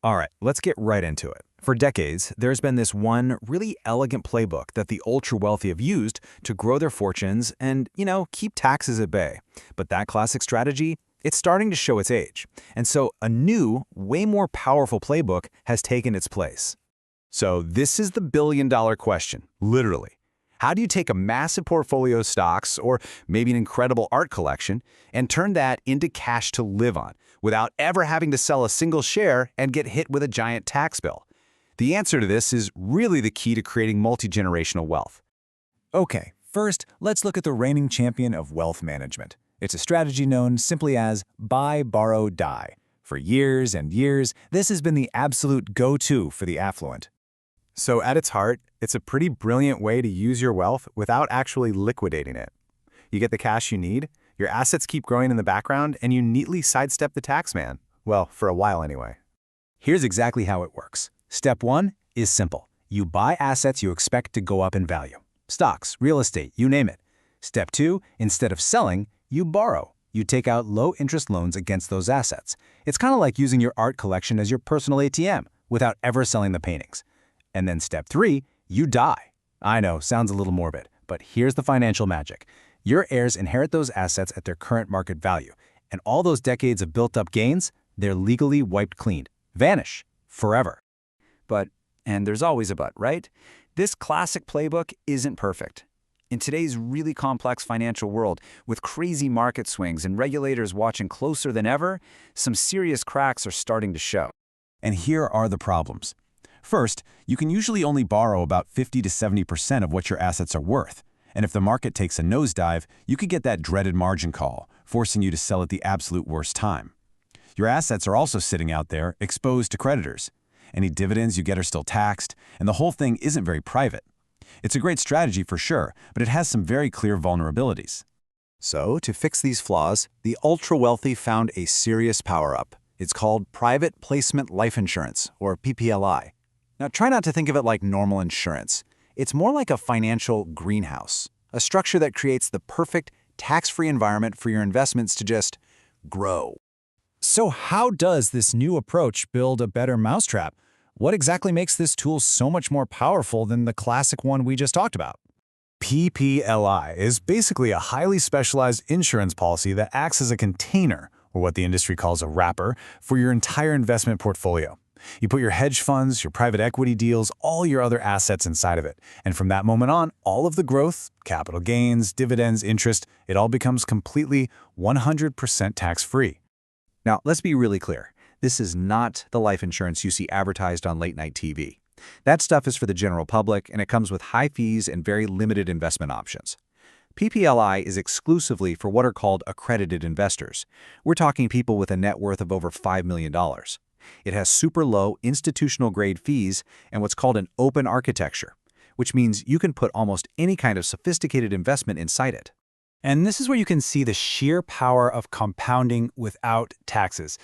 All right, let's get right into it. For decades, there's been this one really elegant playbook that the ultra-wealthy have used to grow their fortunes and, keep taxes at bay. But that classic strategy, it's starting to show its age. And so a new, way more powerful playbook has taken its place. So this is the billion-dollar question, literally. How do you take a massive portfolio of stocks, or maybe an incredible art collection, and turn that into cash to live on, without ever having to sell a single share and get hit with a giant tax bill? The answer to this is really the key to creating multi-generational wealth. Okay, first, let's look at the reigning champion of wealth management. It's a strategy known simply as buy, borrow, die. For years and years, this has been the absolute go-to for the affluent. So at its heart, it's a pretty brilliant way to use your wealth without actually liquidating it. You get the cash you need, your assets keep growing in the background, and you neatly sidestep the tax man. Well, for a while anyway. Here's exactly how it works. Step 1 is simple. You buy assets you expect to go up in value. Stocks, real estate, you name it. Step 2, instead of selling, you borrow. You take out low-interest loans against those assets. It's kind of like using your art collection as your personal ATM without ever selling the paintings. And then step 3, you die. I know, sounds a little morbid, but here's the financial magic. Your heirs inherit those assets at their current market value, and all those decades of built-up gains, they're legally wiped clean. Vanish. Forever. But, and there's always a but, right? This classic playbook isn't perfect. In today's really complex financial world, with crazy market swings and regulators watching closer than ever, some serious cracks are starting to show. And here are the problems. First, you can usually only borrow about 50 to 70% of what your assets are worth. And if the market takes a nosedive, you could get that dreaded margin call, forcing you to sell at the absolute worst time. Your assets are also sitting out there, exposed to creditors. Any dividends you get are still taxed, and the whole thing isn't very private. It's a great strategy for sure, but it has some very clear vulnerabilities. So, to fix these flaws, the ultra-wealthy found a serious power-up. It's called Private Placement Life Insurance, or PPLI. Now, try not to think of it like normal insurance. It's more like a financial greenhouse, a structure that creates the perfect tax-free environment for your investments to just grow. So how does this new approach build a better mousetrap? What exactly makes this tool so much more powerful than the classic one we just talked about? PPLI is basically a highly specialized insurance policy that acts as a container, or what the industry calls a wrapper, for your entire investment portfolio. You put your hedge funds, your private equity deals, all your other assets inside of it. And from that moment on, all of the growth, capital gains, dividends, interest, it all becomes completely 100% tax-free. Now, let's be really clear. This is not the life insurance you see advertised on late-night TV. That stuff is for the general public, and it comes with high fees and very limited investment options. PPLI is exclusively for what are called accredited investors. We're talking people with a net worth of over $5 million. It has super low institutional-grade fees and what's called an open architecture, which means you can put almost any kind of sophisticated investment inside it. And this is where you can see the sheer power of compounding without taxes.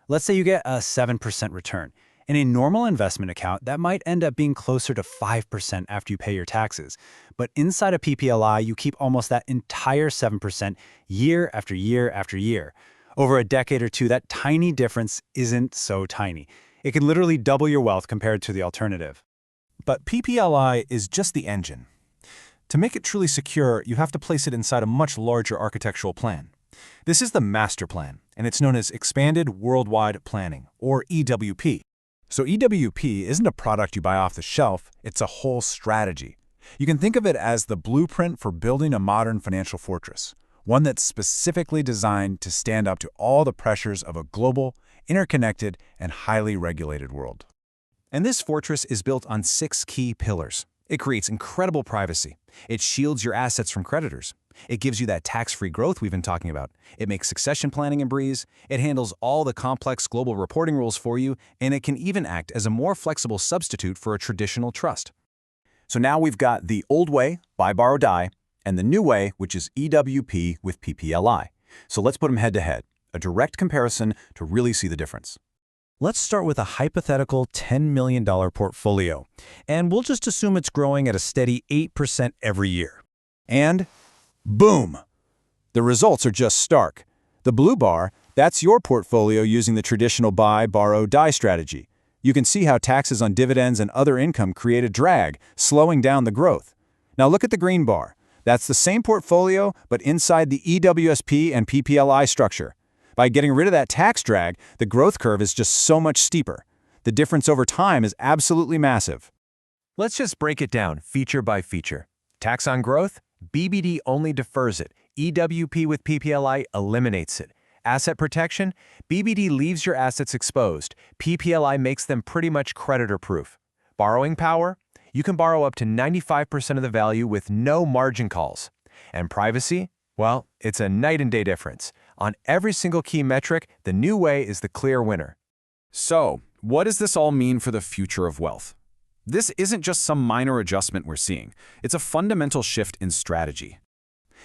Let's say you get a 7% return. In a normal investment account, that might end up being closer to 5% after you pay your taxes. But inside a PPLI, you keep almost that entire 7% year after year after year. Over a decade or two, that tiny difference isn't so tiny. It can literally double your wealth compared to the alternative. But PPLI is just the engine. To make it truly secure, you have to place it inside a much larger architectural plan. This is the master plan, and it's known as Expanded Worldwide Planning, or EWP. So EWP isn't a product you buy off the shelf, it's a whole strategy. You can think of it as the blueprint for building a modern financial fortress, one that's specifically designed to stand up to all the pressures of a global, interconnected, and highly regulated world. And this fortress is built on 6 key pillars. It creates incredible privacy. It shields your assets from creditors. It gives you that tax-free growth we've been talking about. It makes succession planning a breeze. It handles all the complex global reporting rules for you, and it can even act as a more flexible substitute for a traditional trust. So now we've got the old way, buy, borrow, die, and the new way, which is EWP with PPLI. So let's put them head to head, a direct comparison to really see the difference. Let's start with a hypothetical $10 million portfolio, and we'll just assume it's growing at a steady 8% every year. And boom! The results are just stark. The blue bar, that's your portfolio using the traditional buy, borrow, die strategy. You can see how taxes on dividends and other income create a drag, slowing down the growth. Now look at the green bar. That's the same portfolio, but inside the EWSP and PPLI structure. By getting rid of that tax drag, the growth curve is just so much steeper. The difference over time is absolutely massive. Let's just break it down feature by feature. Tax on growth? BBD only defers it. EWP with PPLI eliminates it. Asset protection? BBD leaves your assets exposed. PPLI makes them pretty much creditor-proof. Borrowing power? You can borrow up to 95% of the value with no margin calls. And privacy? Well, it's a night and day difference. On every single key metric, the new way is the clear winner. So, what does this all mean for the future of wealth? This isn't just some minor adjustment we're seeing. It's a fundamental shift in strategy.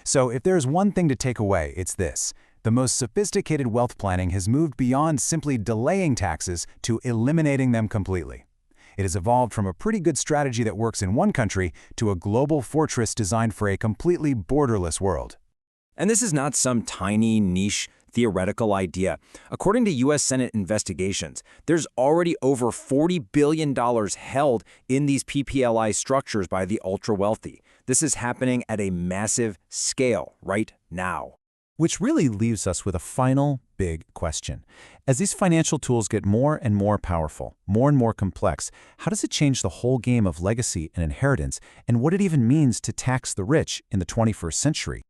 So if there's one thing to take away, it's this. The most sophisticated wealth planning has moved beyond simply delaying taxes to eliminating them completely. It has evolved from a pretty good strategy that works in one country to a global fortress designed for a completely borderless world. And this is not some tiny, niche, theoretical idea. According to U.S. Senate investigations, there's already over $40 billion held in these PPLI structures by the ultra-wealthy. This is happening at a massive scale right now. Which really leaves us with a final big question. As these financial tools get more and more powerful, more and more complex, how does it change the whole game of legacy and inheritance, and what it even means to tax the rich in the 21st century?